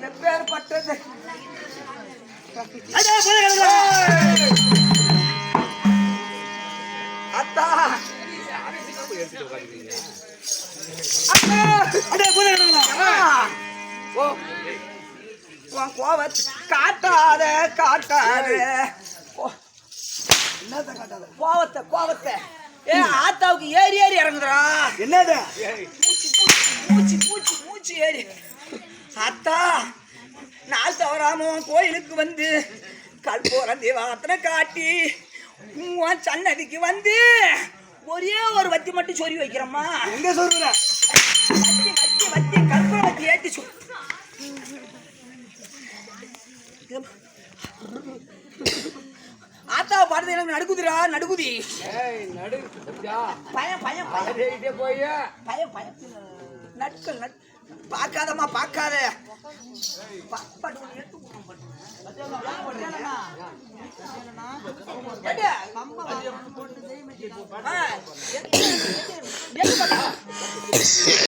எப்பேற்பட்டது அத்தா கோவத்தை காட்டாத காட்டாத என்னத்த காட்டாத கோவத்தை கோவத்தை ஏ ஆத்தாவுக்கு ஏறி ஏறி இறங்குதுடா என்னது மூச்சு மூச்சு மூச்சு ஏறி அத்தா நாள் தவறாம கோயிலுக்கு வந்து கற்பூரம் தீபாரத்தனை காட்டி சன்னதிக்கு வந்து ஒரே ஒரு வத்தி மட்டும் சொறி வைக்கிறோம்மா எங்க சொல்ற வத்தி வத்தி வத்தி கற்பூரம் வத்தி ஏற்றி ஆத்தாவை பாடுறது எனக்கு நடுக்குதுடா நடுக்குதி பயம் பயம் பயம் பயம் பயம் நட்கள் பார்க்காதம்மா பார்க்காத